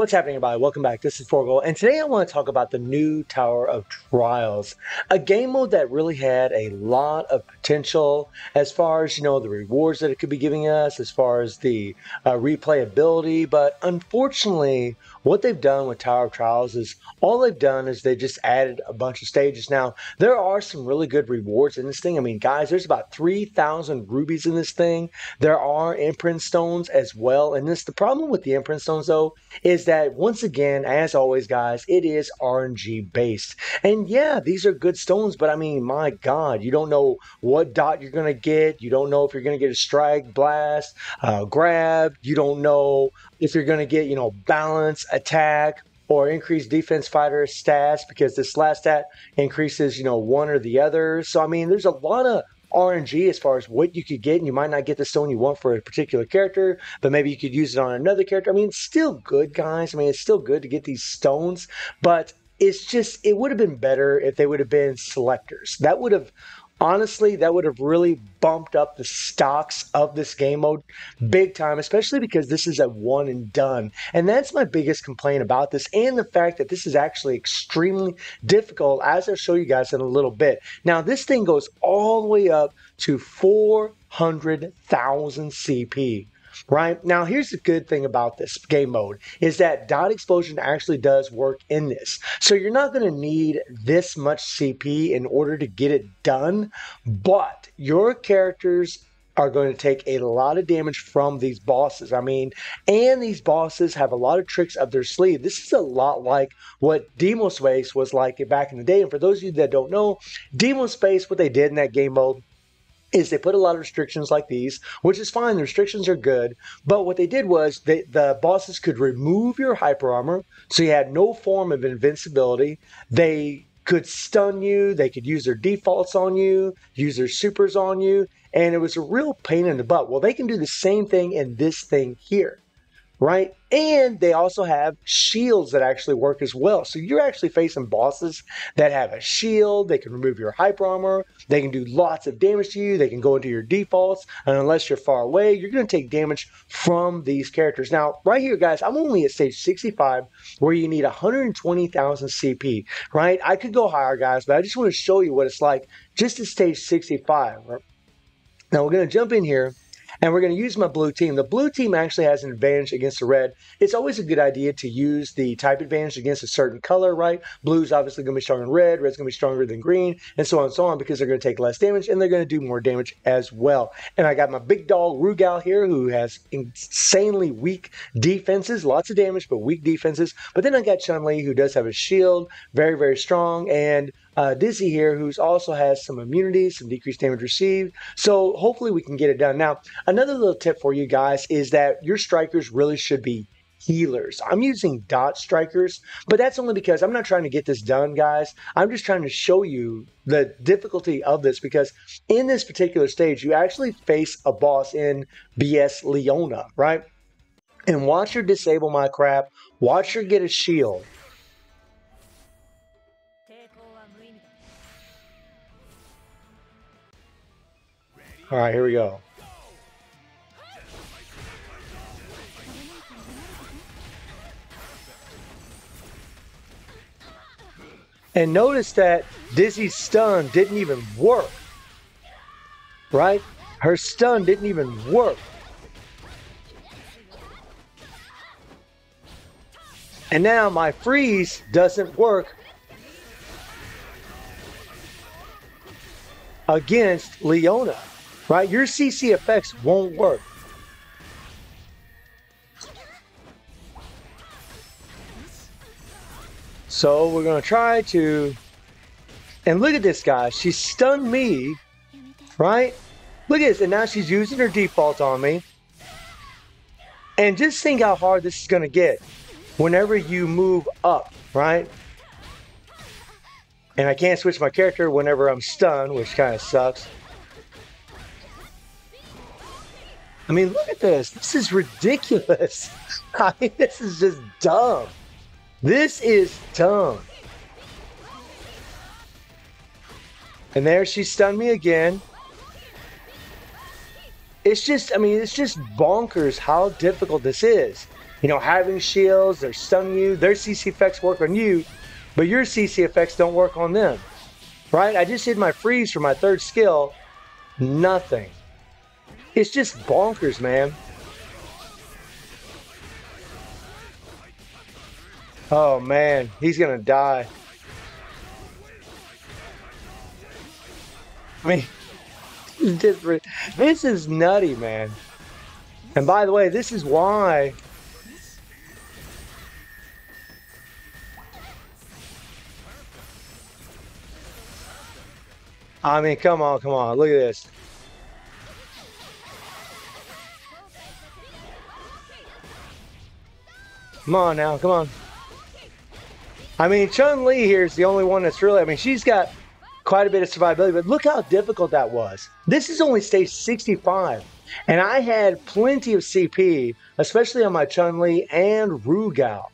What's happening, everybody? Welcome back. This is Forgo, and today I want to talk about the new Tower of Trials, a game mode that really had a lot of potential as far as, the rewards that it could be giving us, as far as the replayability. But unfortunately, what they've done with Tower of Trials is all they've done is they just added a bunch of stages. Now, there are some really good rewards in this thing. I mean, guys, there's about 3,000 rubies in this thing. There are imprint stones as well. And the problem with the imprint stones, though, is that once again, as always, guys, it is RNG based. And yeah, these are good stones, but I mean, my God, you don't know what dot you're going to get. You don't know if you're going to get a strike, blast, grab. You don't know if you're going to get, balance, attack, or increase defense fighter stats, because this last stat increases, one or the other. So, I mean, there's a lot of RNG as far as what you could get, and you might not get the stone you want for a particular character, but maybe you could use it on another character. I mean, it's still good, guys. I mean, it's still good to get these stones, but it's just, it would have been better if they would have been selectors. That would have, honestly, that would have really bumped up the stocks of this game mode big time, especially because this is a one and done. And that's my biggest complaint about this, and the fact that this is actually extremely difficult, as I'll show you guys in a little bit. Now, this thing goes all the way up to 400,000 CP. Right? Now, here's the good thing about this game mode is that dot explosion actually does work in this. So you're not going to need this much CP in order to get it done, but your characters are going to take a lot of damage from these bosses. I mean, and these bosses have a lot of tricks up their sleeve. This is a lot like what Demospace was like back in the day. And for those of you that don't know, Demospace, what they did in that game mode is they put a lot of restrictions like these, which is fine. The restrictions are good. But what they did was the bosses could remove your hyper armor, so you had no form of invincibility. They could stun you. They could use their defaults on you, use their supers on you, and it was a real pain in the butt. Well, they can do the same thing in this thing here, right? And they also have shields that actually work as well. So you're actually facing bosses that have a shield. They can remove your hyper armor. They can do lots of damage to you. They can go into your defaults. And unless you're far away, you're going to take damage from these characters. Now, right here, guys, I'm only at stage 65, where you need 120,000 CP, right? I could go higher, guys, but I just want to show you what it's like just at stage 65. Now, we're going to jump in here, and we're going to use my blue team. The blue team actually has an advantage against the red. It's always a good idea to use the type advantage against a certain color, right? Blue's obviously going to be stronger than red, red's going to be stronger than green, and so on and so on, because they're going to take less damage, and they're going to do more damage as well. And I got my big dog Rugal here, who has insanely weak defenses, lots of damage, but weak defenses. But then I got Chun-Li, who does have a shield, very, very strong, and Dizzy here, who also has some immunity, some decreased damage received. So hopefully we can get it done. Now, another little tip for you guys is that your strikers really should be healers. I'm using dot strikers, but that's only because I'm not trying to get this done, guys. I'm just trying to show you the difficulty of this, because in this particular stage, you actually face a boss in BS Leona, right? And watch her disable my crap. Watch her get a shield. All right, here we go. And notice that Dizzy's stun didn't even work, right? Her stun didn't even work. And now my freeze doesn't work against Leona. Right? Your CC effects won't work. So we're going to try to... And look at this, guys. She stunned me, right? Look at this. And now she's using her default on me. And just think how hard this is going to get whenever you move up, right? And I can't switch my character whenever I'm stunned, which kind of sucks. I mean, look at this. This is ridiculous. I mean, this is just dumb. This is dumb. And there she stunned me again. It's just, I mean, it's just bonkers how difficult this is. you know, having shields, they're stunning you, their CC effects work on you, but your CC effects don't work on them, right? I just did my freeze for my third skill, nothing. It's just bonkers, man. Oh man, he's gonna die. I mean, this is nutty, man. And by the way, this is why. I mean, come on, come on. Look at this. Come on now, come on. I mean, Chun-Li here is the only one that's really, I mean, she's got quite a bit of survivability, but look how difficult that was. This is only stage 65, and I had plenty of CP, especially on my Chun-Li and Rugal,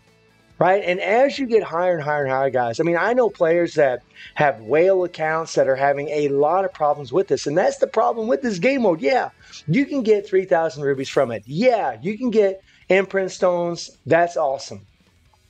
right? And as you get higher and higher and higher, guys, I mean, I know players that have whale accounts that are having a lot of problems with this, and that's the problem with this game mode. Yeah, you can get 3,000 rubies from it. Yeah, you can get imprint stones. That's awesome.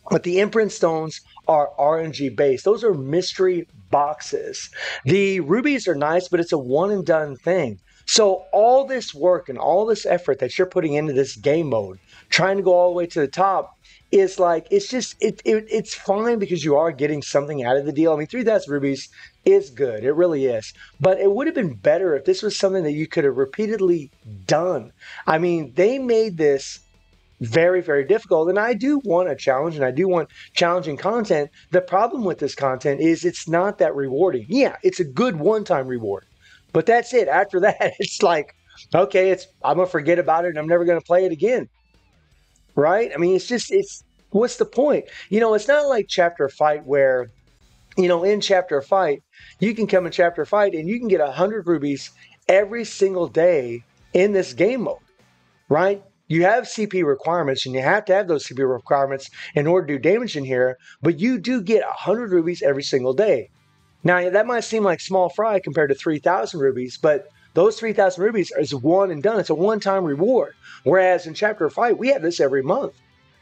But the imprint stones are RNG based. Those are mystery boxes. The rubies are nice, but it's a one and done thing. So all this work and all this effort that you're putting into this game mode, trying to go all the way to the top, is like, it's just, it's fine because you are getting something out of the deal. I mean, 3,000 rubies is good. It really is. But it would have been better if this was something that you could have repeatedly done. I mean, they made this very, very difficult. And I do want a challenge and I do want challenging content. The problem with this content is it's not that rewarding. Yeah, it's a good one-time reward, but that's it. After that, it's like, okay, I'm going to forget about it and I'm never going to play it again. Right? I mean, it's what's the point? You know, it's not like Chapter Fight where, you know, in Chapter Fight, you can come in Chapter Fight and you can get 100 rubies every single day in this game mode, right? You have CP requirements, and you have to have those CP requirements in order to do damage in here, but you do get 100 rubies every single day. Now, that might seem like small fry compared to 3,000 rubies, but those 3,000 rubies is one and done. It's a one-time reward. Whereas in Chapter Fight, we have this every month.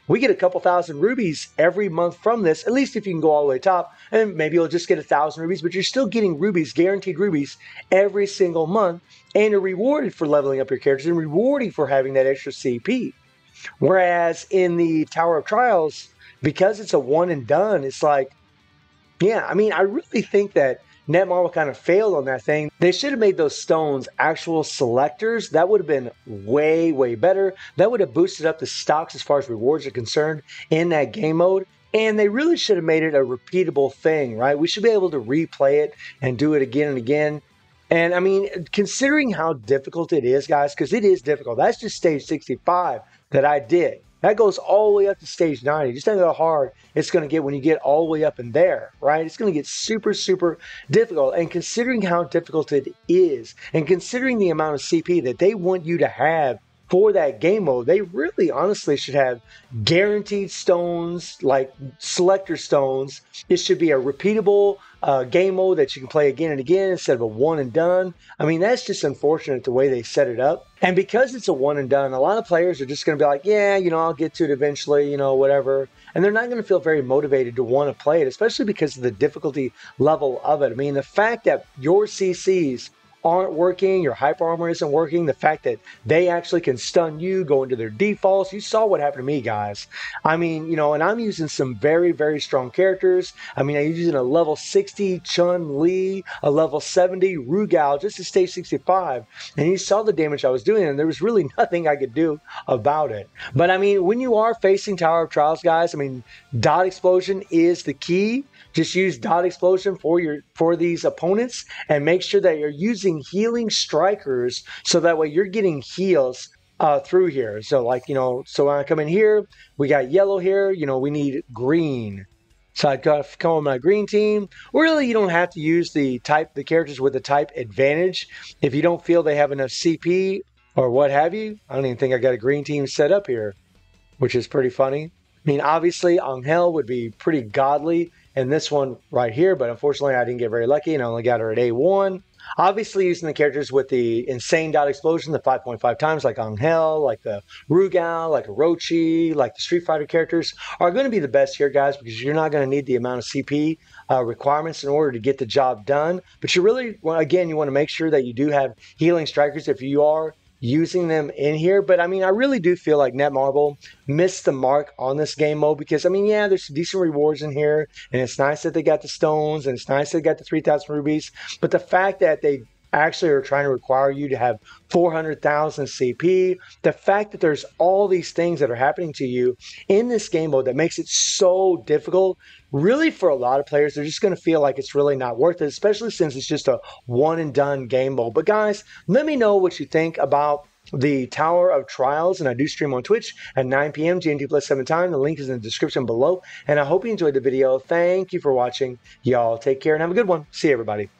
We get a couple thousand rubies every month from this, at least if you can go all the way top, and maybe you'll just get 1,000 rubies, but you're still getting rubies, guaranteed rubies, every single month, and you're rewarded for leveling up your characters and rewarding for having that extra CP. Whereas in the Tower of Trials, because it's a one and done, it's like, yeah, I mean, I really think that Netmarble kind of failed on that thing. They should have made those stones actual selectors. That would have been way, way better. That would have boosted up the stocks as far as rewards are concerned in that game mode. And they really should have made it a repeatable thing, right? We should be able to replay it and do it again and again. And I mean, considering how difficult it is, guys, because it is difficult. That's just stage 65 that I did. That goes all the way up to stage 90. Just think how hard it's going to get when you get all the way up in there, right? It's going to get super, super difficult. And considering how difficult it is, and considering the amount of CP that they want you to have for that game mode, they really honestly should have guaranteed stones, like selector stones. It should be a repeatable game mode that you can play again and again instead of a one and done. I mean, that's just unfortunate the way they set it up. And because it's a one and done, a lot of players are just going to be like, yeah, you know, I'll get to it eventually, you know, whatever. And they're not going to feel very motivated to want to play it, especially because of the difficulty level of it. I mean, the fact that your CCs aren't working, your hyper armor isn't working, the fact that they actually can stun you, go into their defaults. You saw what happened to me, guys. I mean, you know, and I'm using some very, very strong characters. I mean, I'm using a level 60 Chun-Li, a level 70 Rugal, just to stage 65. And you saw the damage I was doing, and there was really nothing I could do about it. But I mean, when you are facing Tower of Trials, guys, I mean, dot explosion is the key. Just use dot explosion for these opponents, and make sure that you're using healing strikers so that way you're getting heals through here. So like, you know, so when I come in here, we got yellow here, you know, we need green. So I come on my green team. Really, you don't have to use the characters with the type advantage if you don't feel they have enough CP or what have you. I don't even think I got a green team set up here, which is pretty funny. I mean, obviously, Angel would be pretty godly in this one right here, but unfortunately, I didn't get very lucky and I only got her at A1. Obviously, using the characters with the insane dot explosion, the 5.5 times, like Angel, like the Rugal, like Orochi, like the Street Fighter characters, are going to be the best here, guys, because you're not going to need the amount of CP requirements in order to get the job done. But you really, well, again, you want to make sure that you do have healing strikers if you are using them in here. But I mean, I really do feel like Netmarble missed the mark on this game mode because, I mean, yeah, there's some decent rewards in here, and it's nice that they got the stones, and it's nice that they got the 3,000 rubies. But the fact that they actually are trying to require you to have 400,000 CP, the fact that there's all these things that are happening to you in this game mode that makes it so difficult, really for a lot of players, they're just going to feel like it's really not worth it, especially since it's just a one and done game mode. But guys, let me know what you think about the Tower of Trials, and I do stream on Twitch at 9 p.m. GMT plus 7 time. The link is in the description below, and I hope you enjoyed the video. Thank you for watching. Y'all take care and have a good one. See you, everybody.